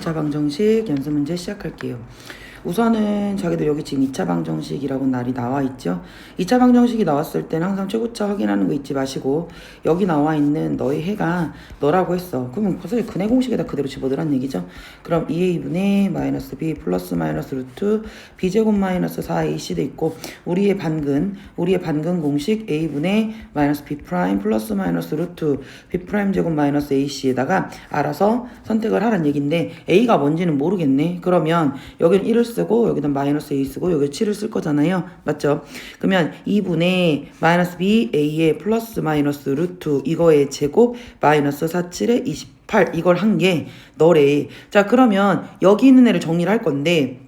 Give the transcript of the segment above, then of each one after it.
2차 방정식 연습 문제 시작할게요. 우선은 자기들 여기 지금 2차 방정식이라고 날이 나와 있죠. 2차 방정식이 나왔을 때는 항상 최고차 확인하는 거 잊지 마시고, 여기 나와 있는 너의 해가 너라고 했어. 그러면 사실 근해 공식에다 그대로 집어넣으란 얘기죠. 그럼 2a분의 마이너스 b 플러스 마이너스 루트 b제곱 마이너스 4ac 돼 있고, 우리의 반근 공식 a분의 마이너스 b 프라임 플러스 마이너스 루트 b 프라임 제곱 마이너스 ac에다가 알아서 선택을 하란 얘기인데, a가 뭔지는 모르겠네. 그러면 여기는 1을 쓰고 여기는 마이너스 a 쓰고 여기 7을 쓸 거잖아요. 맞죠? 그러면 2분의 마이너스 b a의 플러스 마이너스 루트 이거의 제곱 마이너스 4, 7의 28 이걸 한 게 너래. 자, 그러면 여기 있는 애를 정리를 할 건데,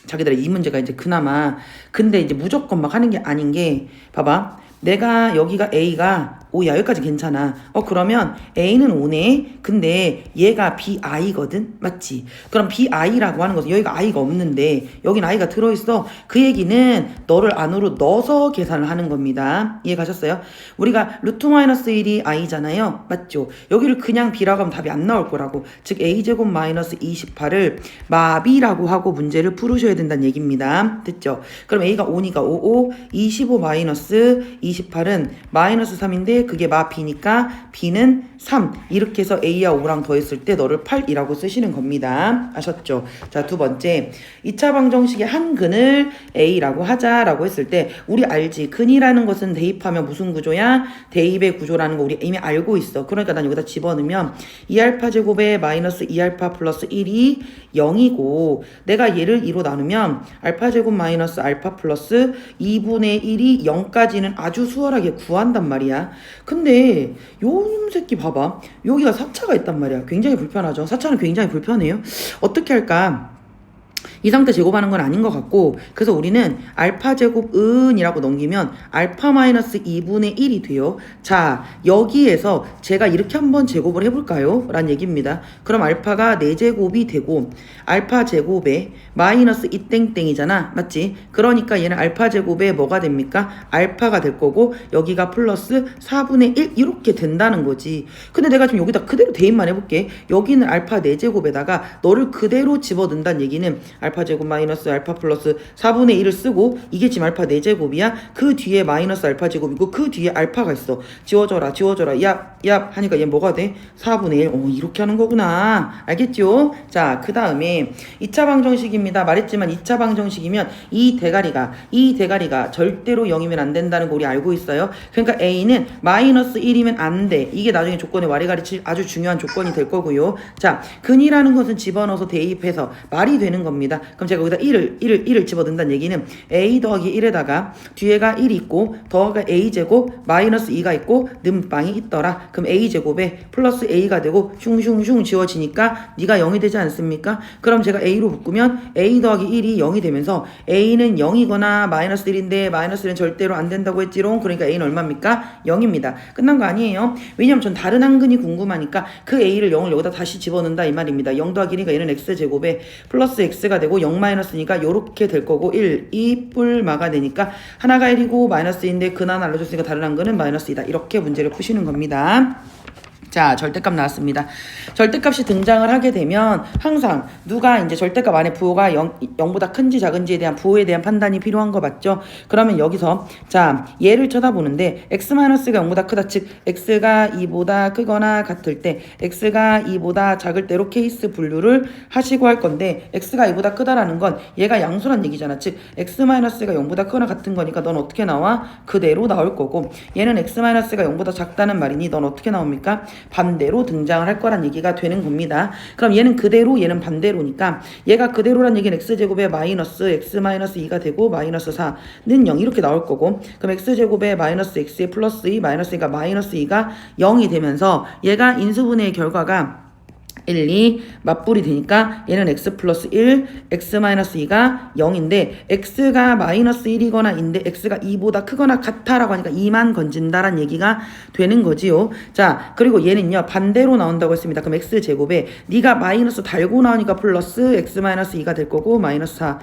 자기들의 이 문제가 이제 그나마, 근데 이제 무조건 막 하는 게 아닌 게, 봐봐. 내가 여기가 a가 5야. 여기까지 괜찮아. 그러면 a는 5네. 근데 얘가 bi거든. 맞지? 그럼 bi라고 하는 것은 여기가 i가 없는데 여긴 i가 들어있어. 그 얘기는 너를 안으로 넣어서 계산을 하는 겁니다. 이해 가셨어요? 우리가 루트 마이너스 1이 i잖아요. 맞죠? 여기를 그냥 b라고 하면 답이 안 나올 거라고. 즉 a제곱 마이너스 28을 마비라고 하고 문제를 풀으셔야 된다는 얘기입니다. 됐죠? 그럼 a가 5니까 5, 25 마이너스 28은 마이너스 3인데 그게 마 b니까 b는 3. 이렇게 해서 a와 5랑 더했을 때 너를 8이라고 쓰시는 겁니다. 아셨죠? 자, 두 번째, 2차 방정식의 한 근을 a라고 하자라고 했을 때, 우리 알지? 근이라는 것은 대입하면 무슨 구조야? 대입의 구조라는 거 우리 이미 알고 있어. 그러니까 난 여기다 집어넣으면 2알파 제곱에 마이너스 2알파 플러스 1이 0이고, 내가 얘를 2로 나누면 알파 제곱 마이너스 알파 플러스 2분의 1이 0까지는 아주 수월하게 구한단 말이야. 근데 요 새끼 봐봐. 여기가 4차가 있단 말이야. 굉장히 불편하죠. 4차는 굉장히 불편해요. 어떻게 할까? 이 상태 제곱하는 건 아닌 것 같고, 그래서 우리는 알파 제곱 은이라고 넘기면 알파 마이너스 2분의 1이 돼요. 자, 여기에서 제가 이렇게 한번 제곱을 해볼까요? 라는 얘기입니다. 그럼 알파가 4제곱이 되고 알파 제곱에 마이너스 2땡땡이잖아. 맞지? 그러니까 얘는 알파 제곱에 뭐가 됩니까? 알파가 될 거고, 여기가 플러스 4분의 1 이렇게 된다는 거지. 근데 내가 지금 여기다 그대로 대입만 해볼게. 여기는 알파 4제곱에다가 너를 그대로 집어넣는다는 얘기는 알파 제곱 마이너스 알파 플러스 4분의 1을 쓰고, 이게 지금 알파 4제곱이야. 그 뒤에 마이너스 알파 제곱이고 그 뒤에 알파가 있어. 지워져라 얍 하니까 얘 뭐가 돼? 4분의 1. 이렇게 하는 거구나. 알겠죠? 자, 그 다음에 2차 방정식입니다. 말했지만 2차 방정식이면 이 대가리가 절대로 0이면 안 된다는 거 우리 알고 있어요. 그러니까 a는 마이너스 1이면 안 돼. 이게 나중에 조건의 와리가리 칠 아주 중요한 조건이 될 거고요. 자, 근이라는 것은 집어넣어서 대입해서 말이 되는 겁니다. 그럼 제가 여기다 1을 집어넣는다는 얘기는 a 더하기 1에다가 뒤에가 1이 있고 더하기 a제곱 마이너스 2가 있고 는빵이 있더라. 그럼 a제곱에 플러스 a가 되고 슝슝슝 지워지니까 네가 0이 되지 않습니까? 그럼 제가 a로 묶으면 a 더하기 1이 0이 되면서 a는 0이거나 마이너스 1인데 마이너스 1은 절대로 안 된다고 했지롱. 그러니까 a는 얼마입니까? 0입니다. 끝난 거 아니에요. 왜냐면 전 다른 한 근이 궁금하니까 그 a를 0을 여기다 다시 집어넣는다 이 말입니다. 0 더하기 1이니까 얘는 x제곱에 플러스 x가 되고 0 마이너스니까 요렇게 될 거고 1, 2 뿔마가 되니까 하나가 1이고 마이너스인데 근 하나 알려줬으니까 다른 한 근은 마이너스이다. 이렇게 문제를 푸시는 겁니다. 자, 절대값 나왔습니다. 절대값이 등장을 하게 되면 항상 누가 이제 절대값 안에 부호가 0보다 큰지 작은지에 대한 부호에 대한 판단이 필요한 거 맞죠? 그러면 여기서 자, 얘를 쳐다보는데 x가 0보다 크다, 즉 x가 2보다 크거나 같을 때 x가 2보다 작을 때로 케이스 분류를 하시고 할 건데, x가 2보다 크다라는 건 얘가 양수란 얘기잖아. 즉 x-가 0보다 크거나 같은 거니까 넌 어떻게 나와? 그대로 나올 거고, 얘는 x-가 0보다 작다는 말이니 넌 어떻게 나옵니까? 반대로 등장을 할 거란 얘기가 되는 겁니다. 그럼 얘는 그대로 얘는 반대로니까 얘가 그대로란 얘기는 x제곱에 마이너스 x-2가 되고 마이너스 4는 0 이렇게 나올 거고, 그럼 x제곱에 마이너스 x에 플러스 2 마이너스니까 마이너스 2가 0이 되면서 얘가 인수분해의 결과가 1, 2 맞불이 되니까 얘는 x 플러스 1, x 마이너스 2가 0인데 x가 마이너스 1이거나 인데 x가 2보다 크거나 같아라고 하니까 2만 건진다란 얘기가 되는 거지요. 자, 그리고 얘는요 반대로 나온다고 했습니다. 그럼 x제곱에 네가 마이너스 달고 나오니까 플러스 x 마이너스 2가 될 거고 마이너스 4는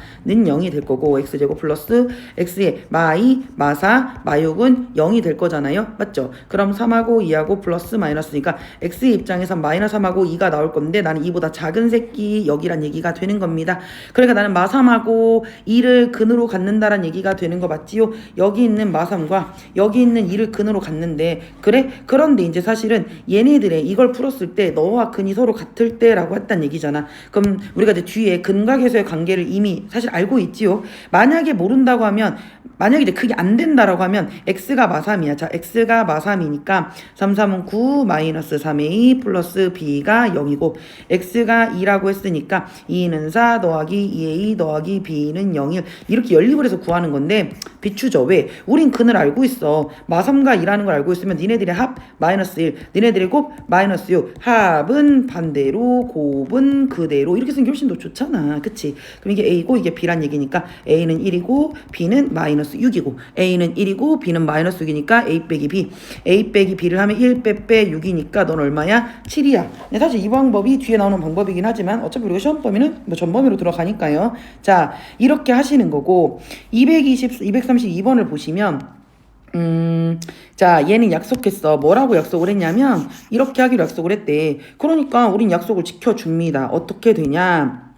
0이 될 거고, x제곱 플러스 x에 마2, 마4, 마6은 0이 될 거잖아요. 맞죠? 그럼 3하고 2하고 플러스 마이너스니까 x의 입장에서 마이너스 3하고 2가 나올 건데 나는 이보다 작은 새끼 여기란 얘기가 되는 겁니다. 그러니까 나는 마3하고 2를 근으로 갖는다란 얘기가 되는 거 맞지요? 여기 있는 마3과 여기 있는 2를 근으로 갖는데 그래? 그런데 이제 사실은 얘네들의 이걸 풀었을 때 너와 근이 서로 같을 때라고 했단 얘기잖아. 그럼 우리가 이제 뒤에 근과 계수의 관계를 이미 사실 알고 있지요. 만약에 모른다고 하면 만약에 이제 그게 안 된다라고 하면 x가 마3이야. 자, x가 마3이니까 3, 3은 9 마이너스 3의 2 플러스 b가 0이고 x가 2라고 했으니까 2는 4 더하기 2의 2 더하기 b는 0일 이렇게 연립을 해서 구하는 건데 비추죠. 왜? 우린 근을 알고 있어. 마3과 2라는 걸 알고 있으면 니네들의 합 마이너스 1 니네들의 곱 마이너스 6 합은 반대로 곱은 그대로 이렇게 쓰는 게 훨씬 더 좋잖아. 그치? 그럼 이게 a고 이게 b란 얘기니까 a는 1이고 b는 마이너스 6이고 a는 1이고 b는 마이너스 6이니까 a 빼기 b a 빼기 b를 하면 1 빼 6이니까 넌 얼마야? 7이야. 사실 이 방법이 뒤에 나오는 방법이긴 하지만 어차피 우리가 시험 범위는 뭐 전범위로 들어가니까요. 자, 이렇게 하시는 거고 232번을 보시면 자, 얘는 약속했어. 뭐라고 약속을 했냐면 이렇게 하기로 약속을 했대. 그러니까 우린 약속을 지켜줍니다. 어떻게 되냐?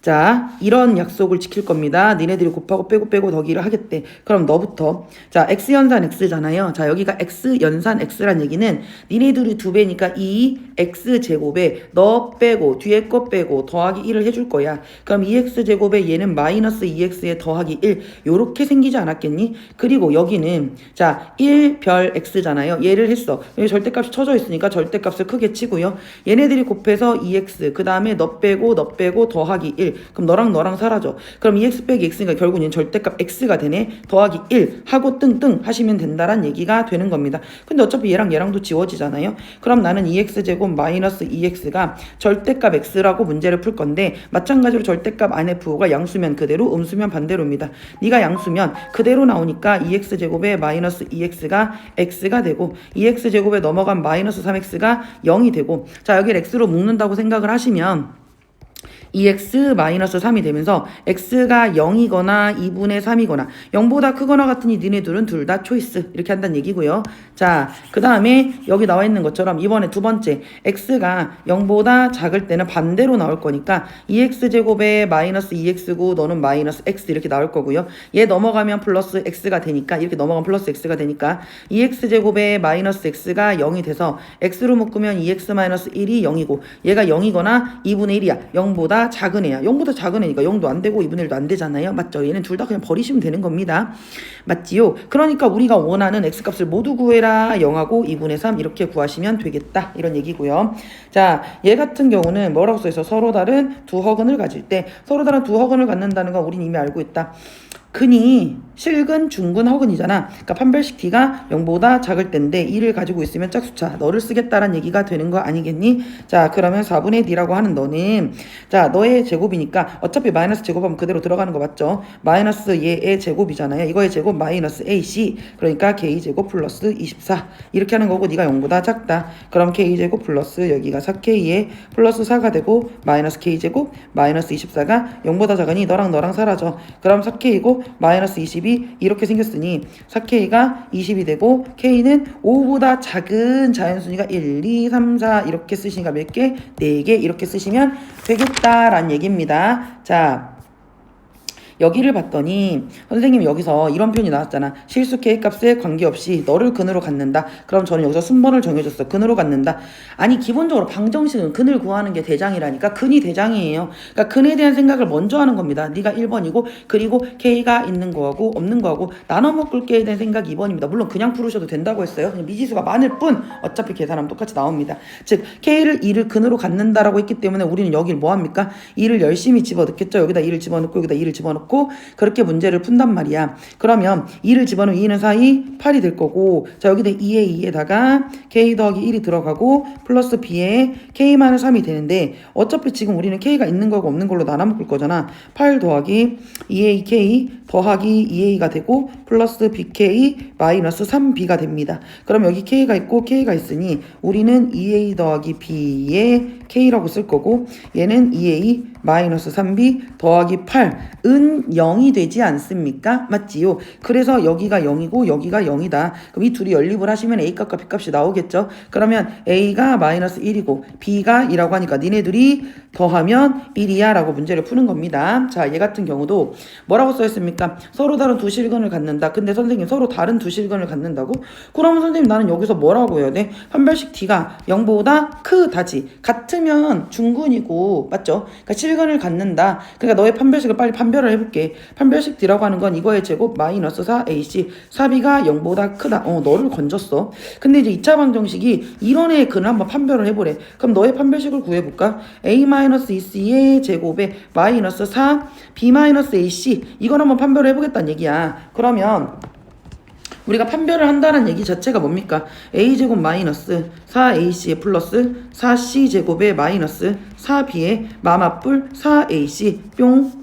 자, 이런 약속을 지킬 겁니다. 니네들이 곱하고 빼고 더기를 하겠대. 그럼 너부터. 자, x 연산 x잖아요. 자, 여기가 x 연산 x란 얘기는 니네들이 2배니까 2x 제곱에 너 빼고 뒤에 거 빼고 더하기 1을 해줄 거야. 그럼 2x 제곱에 얘는 마이너스 2x에 더하기 1 요렇게 생기지 않았겠니? 그리고 여기는 자, 1별 x잖아요. 얘를 했어. 여기 절대값이 쳐져 있으니까 절대값을 크게 치고요. 얘네들이 곱해서 2x 그 다음에 너 빼고 더하기 1 그럼 너랑 사라져. 그럼 2x 빼기 x니까 결국 얘는 절대값 x가 되네. 더하기 1 하고 뜬뜬 하시면 된다란 얘기가 되는 겁니다. 근데 어차피 얘랑도 지워지잖아요. 그럼 나는 2x제곱 마이너스 2x가 절대값 x라고 문제를 풀 건데 마찬가지로 절대값 안에 부호가 양수면 그대로 음수면 반대로입니다. 네가 양수면 그대로 나오니까 2x제곱에 마이너스 2x가 x가 되고 2x제곱에 넘어간 마이너스 3x가 0이 되고 자, 여기를 x로 묶는다고 생각을 하시면 2x-3이 되면서 x가 0이거나 2분의 3이거나 0보다 크거나 같으니 니네들은 둘 다 초이스 이렇게 한다는 얘기고요. 자, 그 다음에 여기 나와 있는 것처럼 이번에 두 번째 x가 0보다 작을 때는 반대로 나올 거니까 2x제곱에 마이너스 2x고 너는 마이너스 x 이렇게 나올 거고요. 얘 넘어가면 플러스 x가 되니까 이렇게 넘어가면 플러스 x가 되니까 2x제곱에 마이너스 x가 0이 돼서 x로 묶으면 2x-1이 0이고 얘가 0이거나 2분의 1이야. 0보다 작은 애야. 0보다 작은 애니까 0도 안 되고 2분의 1도 안 되잖아요. 맞죠? 얘는 둘 다 그냥 버리시면 되는 겁니다. 맞지요? 그러니까 우리가 원하는 x값을 모두 구해라. 0하고 2분의 3 이렇게 구하시면 되겠다. 이런 얘기고요. 자, 얘 같은 경우는 뭐라고 써있어? 서로 다른 두 허근을 가질 때 서로 다른 두 허근을 갖는다는 건 우린 이미 알고 있다. 근이 실근, 중근, 허근이잖아. 그러니까 판별식 D가 0보다 작을 때인데 1을 가지고 있으면 짝수차 너를 쓰겠다란 얘기가 되는 거 아니겠니? 자, 그러면 4분의 D라고 하는 너는 자, 너의 제곱이니까 어차피 마이너스 제곱하면 그대로 들어가는 거 맞죠? 마이너스 얘의 제곱이잖아요. 이거의 제곱 마이너스 AC 그러니까 K제곱 플러스 24 이렇게 하는 거고 네가 0보다 작다. 그럼 K제곱 플러스 여기가 4K에 플러스 4가 되고 마이너스 K제곱 마이너스 24가 0보다 작으니 너랑 사라져. 그럼 4K고 마이너스 22 이렇게 생겼으니 4K가 20이 되고 K는 5보다 작은 자연수니까 1, 2, 3, 4 이렇게 쓰시니까 몇 개? 4개 이렇게 쓰시면 되겠다라는 얘기입니다. 자, 여기를 봤더니 선생님이 여기서 이런 표현이 나왔잖아. 실수 K값에 관계없이 너를 근으로 갖는다. 그럼 저는 여기서 순번을 정해줬어. 근으로 갖는다. 아니 기본적으로 방정식은 근을 구하는 게 대장이라니까. 근이 대장이에요. 그러니까 근에 대한 생각을 먼저 하는 겁니다. 네가 1번이고 그리고 K가 있는 거하고 없는 거하고 나눠 먹을 게에 대한 생각이 2번입니다. 물론 그냥 풀으셔도 된다고 했어요. 그냥 미지수가 많을 뿐 어차피 계산하면 똑같이 나옵니다. 즉 K를 2를 근으로 갖는다라고 했기 때문에 우리는 여기를 뭐합니까? 2를 열심히 집어넣겠죠. 여기다 2를 집어넣고 여기다 2를 집어넣고 그렇게 문제를 푼단 말이야. 그러면 2를 집어넣으면 2는 4이 8이 될 거고 자 여기다 2에 2에다가 K 더하기 1이 들어가고 플러스 B에 K-3이 되는데 어차피 지금 우리는 K가 있는 거고 없는 걸로 나눠 먹을 거잖아. 8 더하기 2AK 더하기 2A가 되고 플러스 BK 마이너스 3B가 됩니다. 그럼 여기 K가 있고 K가 있으니 우리는 2A 더하기 B에 K라고 쓸 거고 얘는 2A 마이너스 3B 더하기 8은 0이 되지 않습니까? 맞지요? 그래서 여기가 0이고 여기가 0이다. 그럼 이 둘이 연립을 하시면 A값과 B값이 나오겠죠? 그러면 A가 마이너스 1이고 B가 2라고 하니까 니네들이 더하면 1이야 라고 문제를 푸는 겁니다. 자, 얘 같은 경우도 뭐라고 써있습니까? 서로 다른 두 실근을 갖는다. 근데 선생님 서로 다른 두 실근을 갖는다고? 그러면 선생님 나는 여기서 뭐라고 해야 돼? 판별식 D가 0보다 크다지. 같으면 중근이고 맞죠? 그러니까 실근을 갖는다. 그러니까 너의 판별식을 빨리 판별을 해볼게. 판별식 D라고 하는 건 이거의 제곱 마이너스 4AC 4B가 0보다 크다. 너를 건졌어. 근데 이제 2차 방정식이 이런 애의 근을 한번 판별을 해보래. 그럼 너의 판별식을 구해볼까? A-EC의 제곱에 마이너스 4 B-AC 이걸 한번 판별을 해보겠다는 얘기야. 그러면 우리가 판별을 한다는 얘기 자체가 뭡니까? A제곱 마이너스 4AC 플러스 4C제곱에 마이너스 4B에 마마뿔 4AC 뿅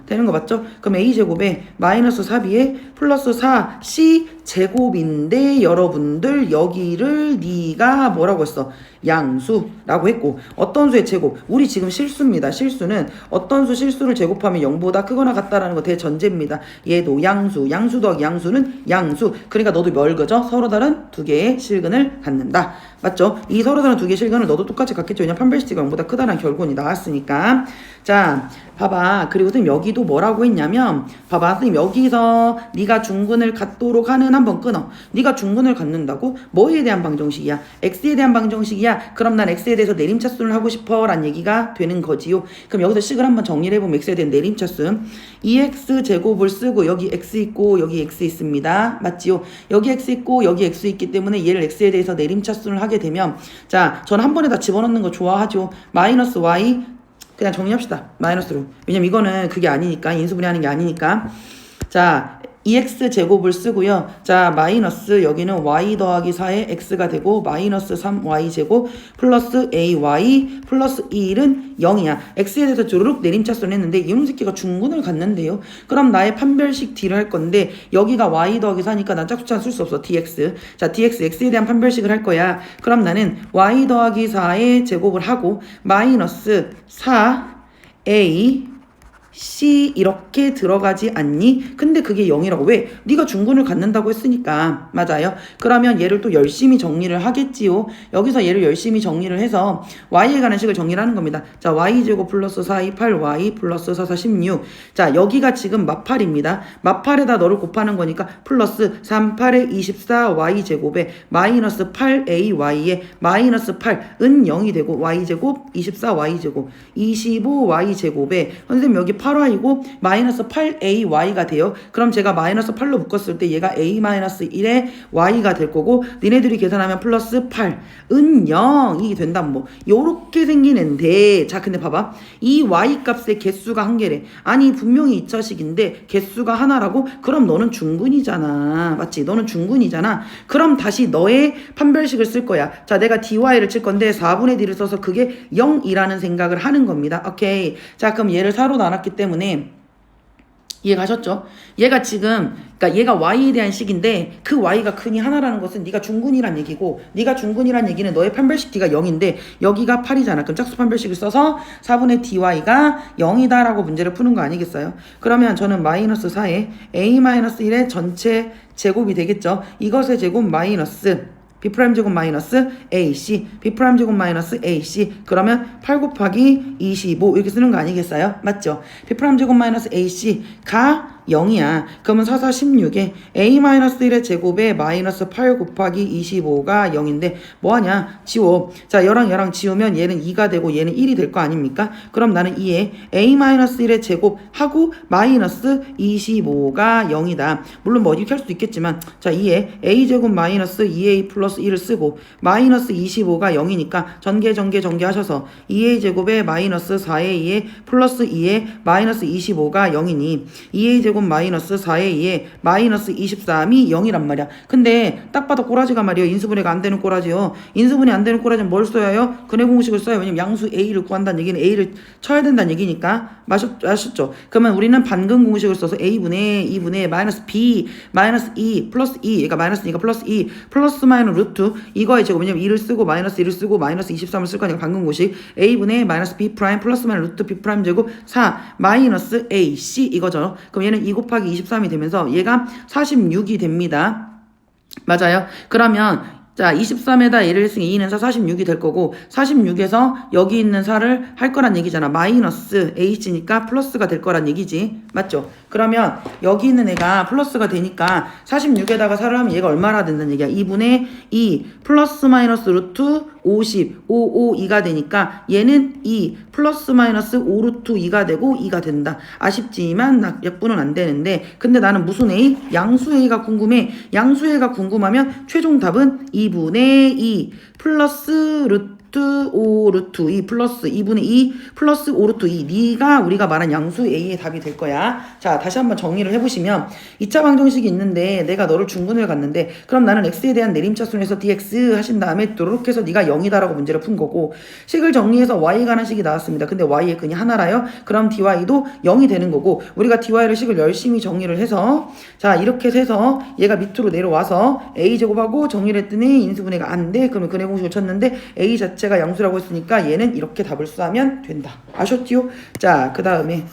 되는 거 맞죠? 그럼 A제곱에 마이너스 4B에 플러스 4C제곱인데 여러분들 여기를 네가 뭐라고 했어? 양수라고 했고 어떤 수의 제곱? 우리 지금 실수입니다. 실수는 어떤 수 실수를 제곱하면 0보다 크거나 같다라는 거 대전제입니다. 얘도 양수 더하기 양수는 양수. 그러니까 너도 뭘 그죠? 서로 다른 두 개의 실근을 갖는다. 맞죠? 이 서로 다른 두 개의 실근을 너도 똑같이 갖겠죠. 왜냐면 판별식이 0보다 크다는 결론이 나왔으니까. 자, 봐봐. 그리고 선생님 여기도 뭐라고 했냐면 봐봐. 선생님 여기서 네가 중근을 갖도록 하는 한번 끊어. 네가 중근을 갖는다고? 뭐에 대한 방정식이야? X에 대한 방정식이야? 그럼 난 X에 대해서 내림차순을 하고 싶어 라는 얘기가 되는 거지요. 그럼 여기서 식을 한번 정리를 해보면 X에 대한 내림차순 2X 제곱을 쓰고 여기 X 있고 여기 X 있습니다. 맞지요? 여기 X 있고 여기 X 있기 때문에 얘를 X에 대해서 내림차순을 하게 되면 자, 저는 한 번에 다 집어넣는 거 좋아하죠. 마이너스 Y 그냥 정리합시다. 마이너스로. 왜냐면 이거는 그게 아니니까 인수분해하는 게 아니니까. 자 2x 제곱을 쓰고요. 자 마이너스 여기는 y 더하기 4의 x가 되고 마이너스 3y 제곱 플러스 ay 플러스 1은 0이야. x에 대해서 주르륵 내림차순 했는데 이놈 새끼가 중근을 갖는데요. 그럼 나의 판별식 d를 할 건데 여기가 y 더하기 4니까 난 짝수차 쓸 수 없어. dx. 자 dx x에 대한 판별식을 할 거야. 그럼 나는 y 더하기 4의 제곱을 하고 마이너스 4a C 이렇게 들어가지 않니? 근데 그게 0이라고. 왜? 네가 중근을 갖는다고 했으니까. 맞아요. 그러면 얘를 또 열심히 정리를 하겠지요. 여기서 얘를 열심히 정리를 해서 y에 관한 식을 정리를 하는 겁니다. 자 y제곱 플러스 4이 8y 플러스 4, 4, 16. 자 여기가 지금 마팔입니다. 마팔에다 너를 곱하는 거니까 플러스 3, 8에 24y제곱에 마이너스 8ay에 마이너스 8은 0이 되고 y제곱 24y제곱 25y제곱에 선생님 여기 8y고 마이너스 8ay가 돼요. 그럼 제가 마이너스 8로 묶었을 때 얘가 a-1의 y가 될 거고 니네들이 계산하면 플러스 8은 0이 된다. 뭐 요렇게 생기는데 자 근데 봐봐. 이 y 값의 개수가 한 개래. 아니 분명히 2차식인데 개수가 하나라고? 그럼 너는 중근이잖아. 맞지? 너는 중근이잖아. 그럼 다시 너의 판별식을 쓸 거야. 자 내가 dy를 칠 건데 4분의 d를 써서 그게 0이라는 생각을 하는 겁니다. 오케이. 자 그럼 얘를 4로 나눴기 때문에 이해가셨죠? 얘가 지금 그러니까 얘가 y에 대한 식인데 그 y가 근이 하나라는 것은 네가 중근이란 얘기고 네가 중근이란 얘기는 너의 판별식 d가 0인데 여기가 8이잖아. 그럼 짝수 판별식을 써서 4분의 dy가 0이다 라고 문제를 푸는 거 아니겠어요? 그러면 저는 마이너스 4에 a-1의 전체 제곱이 되겠죠. 이것의 제곱 마이너스 B' 제곱 마이너스 AC B' 제곱 마이너스 AC 그러면 8 곱하기 25 이렇게 쓰는 거 아니겠어요? 맞죠? B' 제곱 마이너스 AC가 0이야. 그러면 4, 4, 16에 A-1의 제곱에 마이너스 8 곱하기 25가 0인데 뭐하냐? 지워. 자 얘랑 지우면 얘는 2가 되고 얘는 1이 될 거 아닙니까? 그럼 나는 2에 A-1의 제곱하고 마이너스 25가 0이다. 물론 뭐 이렇게 할 수도 있겠지만 자 2에 A제곱 마이너스 2A 플러스 1을 쓰고 마이너스 25가 0이니까 전개 하셔서 2A 제곱에 마이너스 4A 플러스 2에 마이너스 25가 0이니 2A 제곱 A제곱 마이너스 4의 2에 마이너스 23이 0이란 말이야. 근데 딱 봐도 꼬라지가 말이에요. 인수분해가 안 되는 꼬라지요. 인수분해 안 되는 꼬라지는 뭘 써야 해요? 근해 공식을 써요. 왜냐면 양수 A를 구한다는 얘기는 A를 쳐야 된다는 얘기니까. 아셨죠? 그러면 우리는 반근 공식을 써서 A분의 2분의 마이너스 B 마이너스 2 플러스 2 그러니까 마이너스 2가 플러스 2 플러스 마이너스 루트 이거의 제곱 왜냐면 2를 쓰고 마이너스 1을 쓰고 마이너스 23을 쓸 거니까 반근 공식 A분의 마이너스 B 프라임 플러스 마이너스 루트 B 프라임 제곱 4 마이너스 AC 이거죠. 그럼 얘는 2 곱하기 23이 되면서 얘가 46이 됩니다. 맞아요. 그러면 자 23에다 1을 했으니 2는 4 46이 될 거고 46에서 여기 있는 4를 할 거란 얘기잖아. 마이너스 H니까 플러스가 될 거란 얘기지. 맞죠? 그러면 여기 있는 애가 플러스가 되니까 46에다가 4를 하면 얘가 얼마나 된다는 얘기야. 2분의 2 플러스 마이너스 루트 50 5 2가 되니까 얘는 2 플러스 마이너스 5 루트 2가 되고 2가 된다. 아쉽지만 약분은 안 되는데 근데 나는 무슨 A? 양수 A가 궁금해. 양수 A가 궁금하면 최종 답은 2분의 2 플러스 루트 5 루트 2 플러스 2분의 2 플러스 5 루트 2 네가 우리가 말한 양수 A의 답이 될 거야. 자 다시 한번 정리를 해보시면 2차 방정식이 있는데 내가 너를 중근을 갔는데 그럼 나는 x에 대한 내림차순에서 dx 하신 다음에 도록 해서 네가 0이다라고 문제를 푼 거고 식을 정리해서 y에 관한 식이 나왔습니다. 근데 y의 근이 하나라요. 그럼 dy도 0이 되는 거고 우리가 dy를 식을 열심히 정리를 해서 자 이렇게 해서 얘가 밑으로 내려와서 a제곱하고 정리를 했더니 인수분해가 안 돼. 그러면 근해 공식을 쳤는데 a 자체가 양수라고 했으니까 얘는 이렇게 답을 수하면 된다. 아셨지요? 자, 그 다음에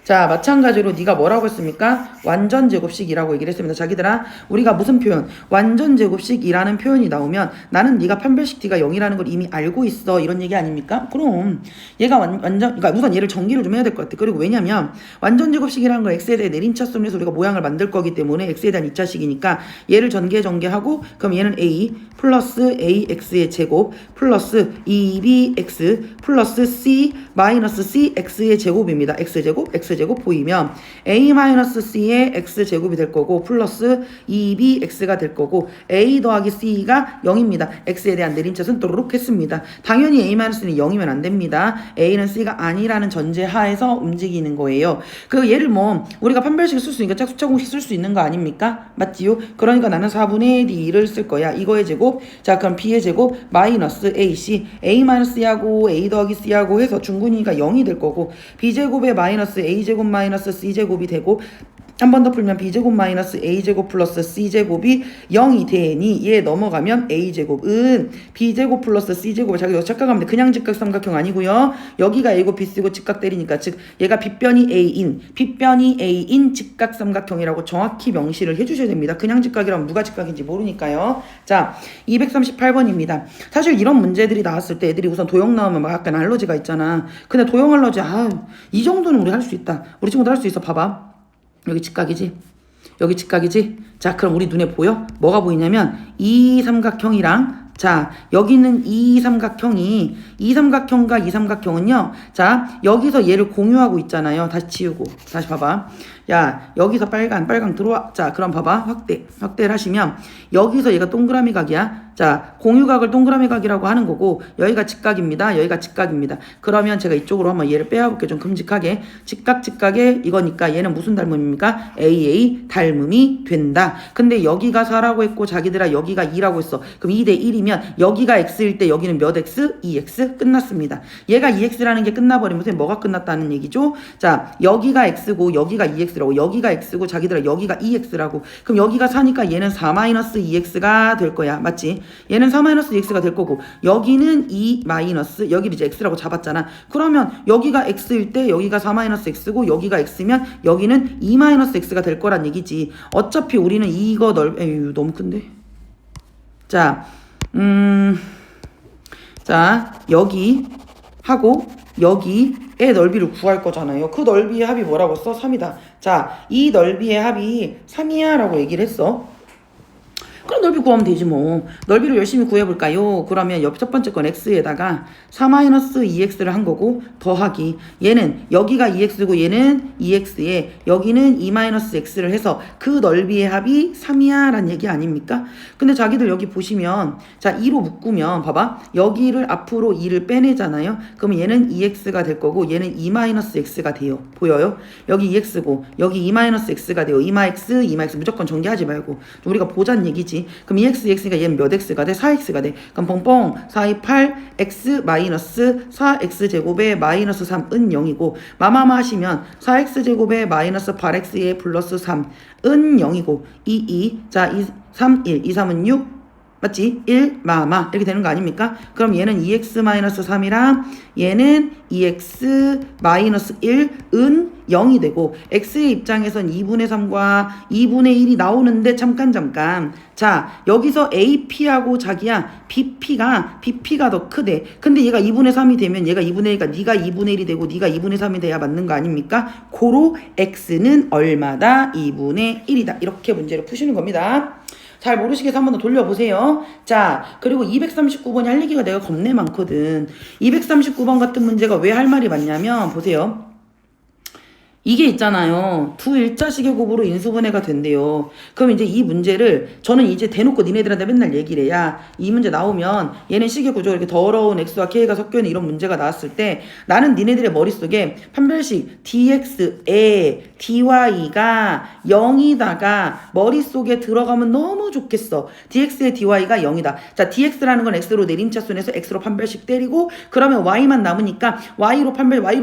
자 마찬가지로 네가 뭐라고 했습니까? 완전 제곱식이라고 얘기를 했습니다. 자기들아 우리가 무슨 표현? 완전 제곱식이라는 표현이 나오면 나는 네가 판별식 D가 0이라는 걸 이미 알고 있어 이런 얘기 아닙니까? 그럼 얘가 완전 그러니까 우선 얘를 전개를 좀 해야 될 것 같아. 그리고 왜냐면 완전 제곱식이라는 거 x에 대해 내림차순 해서 우리가 모양을 만들 거기 때문에 x에 대한 2차식이니까 얘를 전개하고 그럼 얘는 a 플러스 ax의 제곱 플러스 2bx 플러스 c 마이너스 cx의 제곱입니다. x제곱 x제곱 보이면 a-c의 x제곱이 될 거고 플러스 2bx가 될 거고 a 더하기 c가 0입니다. x에 대한 내림차순 또르륵 했습니다. 당연히 a-는 0이면 안 됩니다. a는 c가 아니라는 전제 하에서 움직이는 거예요. 그 얘를 뭐 우리가 판별식을 쓸 수 있으니까 짝수차 공식 쓸 수 있는 거 아닙니까? 맞지요? 그러니까 나는 4분의 d를 쓸 거야. 이거의 제곱 자 그럼 b의 제곱 마이너스 ac a-c하고 a 더하기 c하고 해서 중근이니까 0이 될 거고 b제곱에 마이너스 a제곱 마이너스 c제곱이 되고 한 번 더 풀면 b제곱 마이너스 a제곱 플러스 c제곱이 0이 되니 얘 넘어가면 a제곱은 b제곱 플러스 c제곱을 자기 착각하면 돼. 그냥 직각삼각형 아니고요. 여기가 a고 b 쓰고 직각 때리니까 즉 얘가 빗변이 a인 직각삼각형이라고 정확히 명시를 해주셔야 됩니다. 그냥 직각이라면 누가 직각인지 모르니까요. 자 238번입니다. 사실 이런 문제들이 나왔을 때 애들이 우선 도형 나오면 막 약간 알러지가 있잖아. 근데 도형 알러지 이 정도는 우리 할 수 있다. 우리 친구들 할 수 있어. 봐봐. 여기 직각이지? 여기 직각이지? 자 그럼 우리 눈에 보여? 뭐가 보이냐면 이 삼각형이랑 자 여기 있는 이 삼각형이 이 삼각형과 이 삼각형은요 자 여기서 얘를 공유하고 있잖아요. 다시 지우고 다시 봐봐. 야 여기서 빨강 들어와. 자 그럼 봐봐. 확대를 하시면 여기서 얘가 동그라미 각이야. 자 공유각을 동그라미 각이라고 하는 거고 여기가 직각입니다. 여기가 직각입니다. 그러면 제가 이쪽으로 한번 얘를 빼와볼게요. 좀 큼직하게. 직각에 이거니까 얘는 무슨 닮음입니까? AA 닮음이 된다. 근데 여기가 4라고 했고 자기들아 여기가 2라고 했어. 그럼 2 대 1이면 여기가 x일 때 여기는 몇 x? 2x 끝났습니다. 얘가 2x라는 게 끝나버리면 선생님 뭐가 끝났다는 얘기죠? 자 여기가 x고 여기가 2x라고 여기가 x고 자기들아 여기가 2x라고 그럼 여기가 4니까 얘는 4-2x가 될 거야. 맞지? 얘는 4-2x가 될 거고 여기는 2 마이너스 여기를 이제 x라고 잡았잖아. 그러면 여기가 x일 때 여기가 4-x고 여기가 x면 여기는 2-x가 될 거란 얘기지. 어차피 우리는 이거 에휴 너무 큰데. 자 여기 하고 여기의 넓이를 구할 거잖아요. 그 넓이의 합이 뭐라고 써? 3이다. 자, 이 넓이의 합이 3이야 라고 얘기를 했어. 그럼 넓이 구하면 되지 뭐. 넓이를 열심히 구해볼까요? 그러면 옆 첫 번째 건 x에다가 4-2x를 한 거고 더하기 얘는 여기가 2x고 얘는 2x에 여기는 2-x를 해서 그 넓이의 합이 3이야 라는 얘기 아닙니까? 근데 자기들 여기 보시면 자 2로 묶으면 봐봐 여기를 앞으로 2를 빼내잖아요. 그럼 얘는 2x가 될 거고 얘는 2-x가 돼요. 보여요? 여기 2x고 여기 2-x가 돼요. 2x 무조건 전개하지 말고 우리가 보자는 얘기지. 그럼 2x가 얘는 몇 x가 돼? 4x가 돼. 그럼 뻥뻥 4, 2, 8 x 마이너스 4x 제곱에 마이너스 3은 0이고 마마마 하시면 4x 제곱에 마이너스 8x에 플러스 3은 0이고 2, 자 2, 3, 1, 2, 3은 6 맞지? 1 마마 이렇게 되는 거 아닙니까? 그럼 얘는 2x-3이랑 얘는 2x-1은 0이 되고 x의 입장에선 2분의 3과 2분의 1이 나오는데 잠깐 자 여기서 AP하고 자기야 BP가 더 크대. 근데 얘가 2분의 3이 되면 얘가 2분의 1이니까 네가 2분의 1이 되고 네가 2분의 3이 돼야 맞는 거 아닙니까? 고로 x는 얼마다? 2분의 1이다. 이렇게 문제를 푸시는 겁니다. 잘 모르시게 해서 한 번 더 돌려보세요. 자, 그리고 239번이 할 얘기가 내가 겁내 많거든. 239번 같은 문제가 왜 할 말이 많냐면 보세요. 이게 있잖아요. 두 일자식의 곱으로 인수분해가 된대요. 그럼 이제 이 문제를 저는 이제 대놓고 니네들한테 맨날 얘기를 해야 이 문제 나오면 얘는 식의 구조가 이렇게 더러운 x와 k가 섞여 있는 이런 문제가 나왔을 때 나는 니네들의 머릿속에 판별식 dx에 dy가 0이다가 머릿속에 들어가면 너무 좋겠어. dx에 dy가 0이다. 자, dx라는 건 x로 내림차순에서 x로 판별식 때리고 그러면 y만 남으니까 y로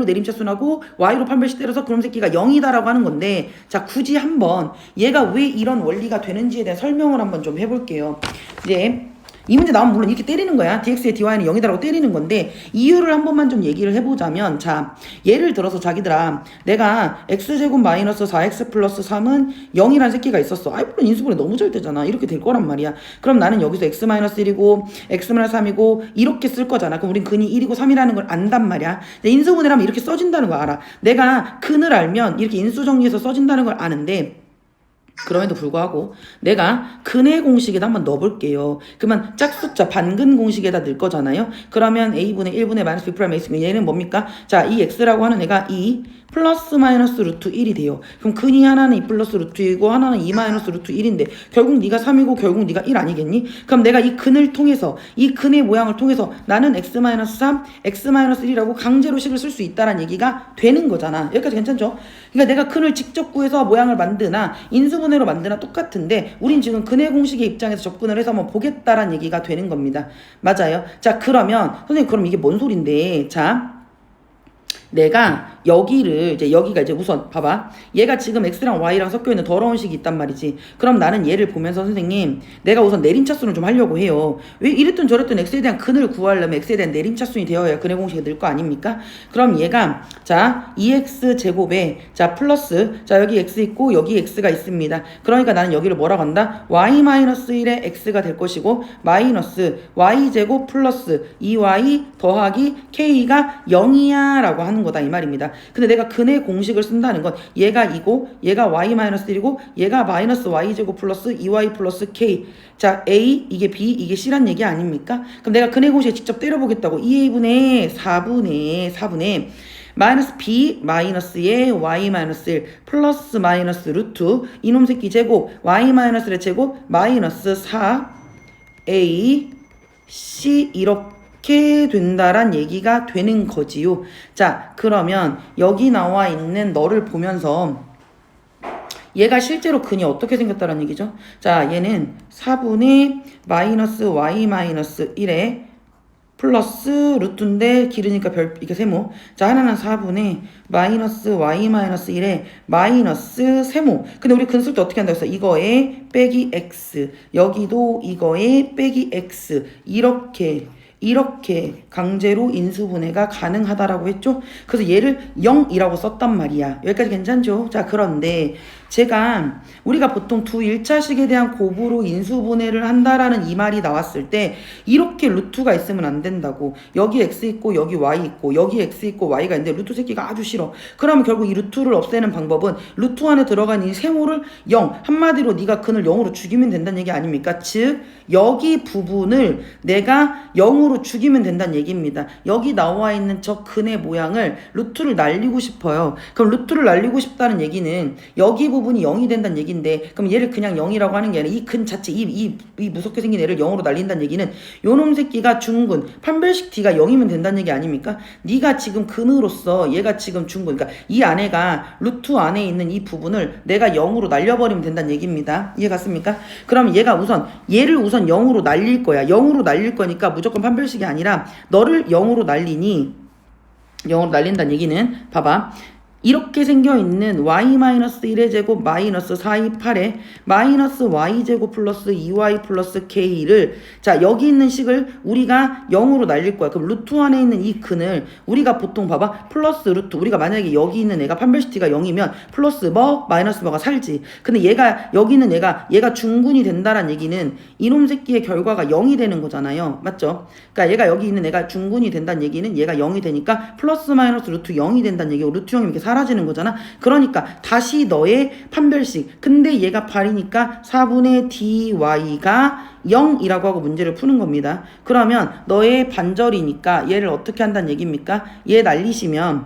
내림차순하고 y로 판별식 때려서 그럼 새끼가 0이다라고 하는 건데 자 굳이 한번 얘가 왜 이런 원리가 되는지에 대한 설명을 한번 좀 해볼게요. 이제 이 문제 나오면 물론 이렇게 때리는 거야. dx의 dy는 0이다라고 때리는 건데 이유를 한 번만 좀 얘기를 해보자면 자 예를 들어서 자기들아 내가 x제곱 마이너스 4x 플러스 3은 0이라는 새끼가 있었어. 아이 물론 인수분해 너무 잘 되잖아. 이렇게 될 거란 말이야. 그럼 나는 여기서 x 마이너스 1이고 x 마이너스 3이고 이렇게 쓸 거잖아. 그럼 우린 근이 1이고 3이라는 걸 안단 말이야. 인수분해를 하면 이렇게 써진다는 거 알아. 내가 근을 알면 이렇게 인수정리해서 써진다는 걸 아는데 그럼에도 불구하고 내가 근의 공식에다 한번 넣어볼게요. 그러면 짝숫자 반근 공식에다 넣을 거잖아요. 그러면 a분의 1분의 마이너스 b 프라임 a 얘는 뭡니까? 자, 이 x라고 하는 애가 2 플러스 마이너스 루트 1이 돼요. 그럼 근이 하나는 2 플러스 루트 2고 하나는 2 마이너스 루트 1인데 결국 네가 3이고 결국 네가 1 아니겠니? 그럼 내가 이 근을 통해서 이 근의 모양을 통해서 나는 x 마이너스 3, x 마이너스 1이라고 강제로 식을 쓸 수 있다는 얘기가 되는 거잖아. 여기까지 괜찮죠? 그러니까 내가 근을 직접 구해서 모양을 만드나 인수분해로 만드나 똑같은데 우린 지금 근의 공식의 입장에서 접근을 해서 한번 보겠다라는 얘기가 되는 겁니다. 맞아요? 자 그러면 선생님 그럼 이게 뭔 소린데 자 내가 여기를 이제 여기가 이제 우선 봐봐 얘가 지금 x랑 y랑 섞여 있는 더러운 식이 있단 말이지. 그럼 나는 얘를 보면서 선생님 내가 우선 내림차순을 좀 하려고 해요. 왜 이랬든 저랬든 x에 대한 근을 구하려면 x에 대한 내림차순이 되어야 근의 공식이 늘 거 아닙니까? 그럼 얘가 자 2x 제곱에 자 플러스 자 여기 x 있고 여기 x가 있습니다. 그러니까 나는 여기를 뭐라고 한다? y-1의 x가 될 것이고 마이너스 y 제곱 플러스 2y 더하기 k가 0이야 라고 하는 거다 이 말입니다. 근데 내가 근의 공식을 쓴다는 건 얘가 2고 얘가 y-1이고 얘가 마이너스 y제곱 플러스 2y 플러스 k 자 a 이게 b 이게 c란 얘기 아닙니까? 그럼 내가 근의 공식에 직접 때려보겠다고 2a분의 4분의 마이너스 b 마이너스의 y 마이너스 1 플러스 마이너스 루트 이놈 새끼 제곱 y 마이너스의 제곱 마이너스 4a c 이렇게 된다란 얘기가 되는 거지요. 자 그러면 여기 나와 있는 너를 보면서 얘가 실제로 근이 어떻게 생겼다는 얘기죠? 자 얘는 4분의 마이너스 y 마이너스 1에 플러스 루트인데 기르니까 이게 세모. 자 하나는 4분의 마이너스 y 마이너스 1에 마이너스 세모. 근데 우리 근 쓸 때 어떻게 한다고 했어? 이거에 빼기 x 여기도 이거에 빼기 x 이렇게 이렇게 강제로 인수분해가 가능하다라고 했죠. 그래서 얘를 0이라고 썼단 말이야. 여기까지 괜찮죠? 자, 그런데 제가 우리가 보통 두 일차식에 대한 곱으로 인수분해를 한다라는 이 말이 나왔을 때 이렇게 루트가 있으면 안 된다고. 여기 x 있고 여기 y 있고 여기 x 있고 y가 있는데 루트 새끼가 아주 싫어. 그러면 결국 이 루트를 없애는 방법은 루트 안에 들어간 이 세모를 0, 한마디로 네가 근을 0으로 죽이면 된다는 얘기 아닙니까? 즉 여기 부분을 내가 0으로 죽이면 된다는 얘기입니다. 여기 나와 있는 저 근의 모양을 루트를 날리고 싶어요. 그럼 루트를 날리고 싶다는 얘기는 여기 부분이 0이 된다는 얘기인데, 그럼 얘를 그냥 0이라고 하는 게 아니라 이 근 자체, 이 무섭게 생긴 애를 0으로 날린다는 얘기는 요놈 새끼가 중근, 판별식 D가 0이면 된다는 얘기 아닙니까? 네가 지금 근으로서 얘가 지금 중근, 그러니까 이 안에가 루트 안에 있는 이 부분을 내가 0으로 날려버리면 된다는 얘기입니다. 이해 갔습니까? 그럼 얘를 우선 0으로 날릴 거야. 0으로 날릴 거니까 무조건 판별식이 아니라 너를 0으로 날린다는 얘기는 봐봐. 이렇게 생겨있는 y-1의 제곱 마이너스 4이 8에 마이너스 y제곱 플러스 2y 플러스 k를, 자 여기 있는 식을 우리가 0으로 날릴 거야. 그럼 루트 안에 있는 이 근을 우리가 보통 봐봐 플러스 루트, 우리가 만약에 여기 있는 애가 판별식t가 0이면 플러스 뭐 마이너스 뭐가 살지. 근데 얘가 여기 있는 얘가 중근이 된다는 얘기는 이놈 새끼의 결과가 0이 되는 거잖아요. 맞죠? 그러니까 얘가 여기 있는 애가 중근이 된다는 얘기는 얘가 0이 되니까 플러스 마이너스 루트 0이 된다는 얘기고 루트 0이 이렇게 사라지는 거잖아. 그러니까 다시 너의 판별식, 근데 얘가 8이니까 4분의 dy가 0이라고 하고 문제를 푸는 겁니다. 그러면 너의 반절이니까 얘를 어떻게 한다는 얘기입니까? 얘 날리시면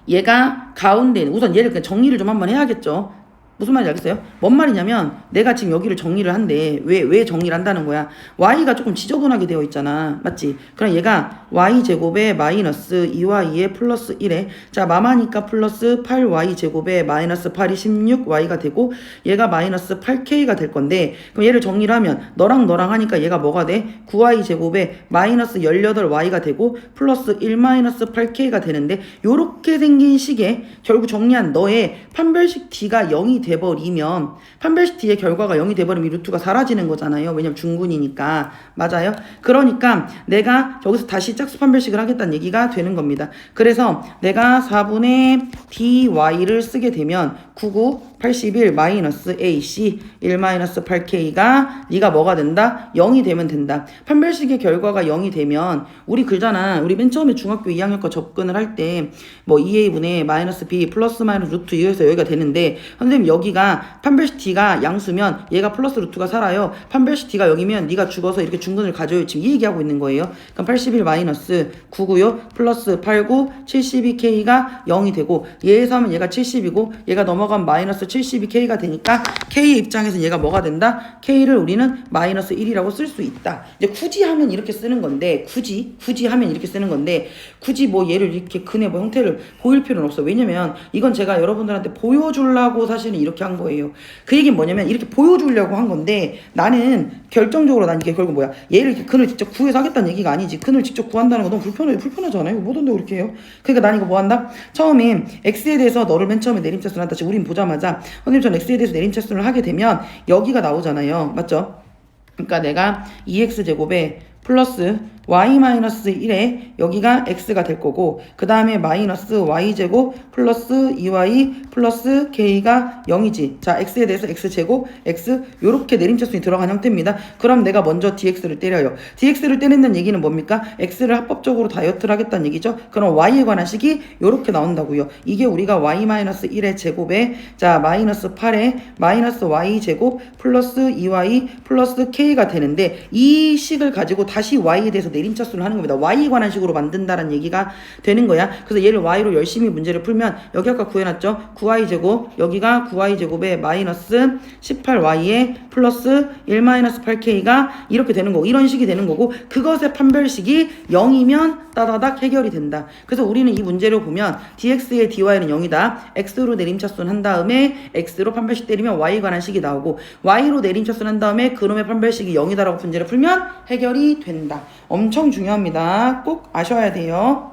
얘가 가운데, 우선 얘를 그냥 정리를 좀 한번 해야겠죠. 무슨 말인지 알겠어요? 뭔 말이냐면 내가 지금 여기를 정리를 한대. 왜 정리를 한다는 거야? y가 조금 지저분하게 되어 있잖아. 맞지? 그럼 얘가 y제곱에 마이너스 2y에 플러스 1에, 자 마마니까 플러스 8y제곱에 마이너스 8이 16y가 되고 얘가 마이너스 8k가 될 건데, 그럼 얘를 정리를 하면 너랑 하니까 얘가 뭐가 돼? 9y제곱에 마이너스 18y가 되고 플러스 1 마이너스 8k가 되는데, 요렇게 생긴 식에 결국 정리한 너의 판별식 D가 0이 돼버리면, 판별식 D의 결과가 0이 돼버리면 이 루트가 사라지는 거잖아요. 왜냐면 중근이니까. 맞아요? 그러니까 내가 여기서 다시 짝수 판별식을 하겠다는 얘기가 되는 겁니다. 그래서 내가 4분의 dy를 쓰게 되면 99 81 마이너스 AC 1 마이너스 8K가 네가 뭐가 된다? 0이 되면 된다. 판별식의 결과가 0이 되면 우리 글잖아. 우리 맨 처음에 중학교 2학년 거 접근을 할 때 뭐 2A분의 마이너스 B 플러스 마이너스 루트 2에서 여기가 되는데, 선생님 여기가 판별식 D가 양수면 얘가 플러스 루트가 살아요. 판별식 D가 0이면 네가 죽어서 이렇게 중근을 가져요. 지금 이 얘기하고 있는 거예요. 그럼 81 마이너스 99요 플러스 89 72K가 0이 되고, 얘에서 하면 얘가 70이고 얘가 넘어가면 마이너스 72K가 되니까 K의 입장에서 얘가 뭐가 된다? K를 우리는 마이너스 1이라고 쓸 수 있다. 이제 굳이 하면 이렇게 쓰는 건데, 굳이 하면 이렇게 쓰는 건데, 굳이 뭐 얘를 이렇게 근의 뭐 형태를 보일 필요는 없어. 왜냐면 이건 제가 여러분들한테 보여주려고 사실은 이렇게 한 거예요. 그 얘기는 뭐냐면 이렇게 보여주려고 한 건데, 나는 결정적으로 난 이게 결국 뭐야? 얘를 이렇게 근을 직접 구해서 하겠다는 얘기가 아니지. 근을 직접 구한다는 거 너무 불편하잖아요. 못 온다고 이렇게 해요. 그러니까 난 이거 뭐 한다? 처음에 X에 대해서 너를 맨 처음에 내림차수를 한다. 지금 우린 보자마자 선생님 전 X에 대해서 내림차수를 하게 되면 여기가 나오잖아요. 맞죠? 그러니까 내가 2X제곱에 플러스 y-1에 여기가 x가 될 거고, 그 다음에 마이너스 y제곱 플러스 2y 플러스 k가 0이지. 자, x에 대해서 x제곱 x 요렇게 내림차순이 들어간 형태입니다. 그럼 내가 먼저 dx를 때려요. dx를 때린다는 얘기는 뭡니까? x를 합법적으로 다이어트를 하겠다는 얘기죠. 그럼 y에 관한 식이 요렇게 나온다고요. 이게 우리가 y-1의 제곱에, 자 마이너스 8에 마이너스 y제곱 플러스 2y 플러스 k가 되는데, 이 식을 가지고 다시 y에 대해서 내림차수를 하는 겁니다. y에 관한 식으로 만든다는 얘기가 되는 거야. 그래서 얘를 y로 열심히 문제를 풀면 여기 아까 구해놨죠? 9y제곱, 여기가 9y제곱에 마이너스 18y에 플러스 1 마이너스 8k가 이렇게 되는 거고, 이런 식이 되는 거고, 그것의 판별식이 0이면 따다닥 해결이 된다. 그래서 우리는 이 문제를 보면 dx의 dy는 0이다. x로 내림차수는 한 다음에 x로 판별식 때리면 y에 관한 식이 나오고, y로 내림차수는 한 다음에 그놈의 판별식이 0이다라고 문제를 풀면 해결이 된다. 엄청 중요합니다. 꼭 아셔야 돼요.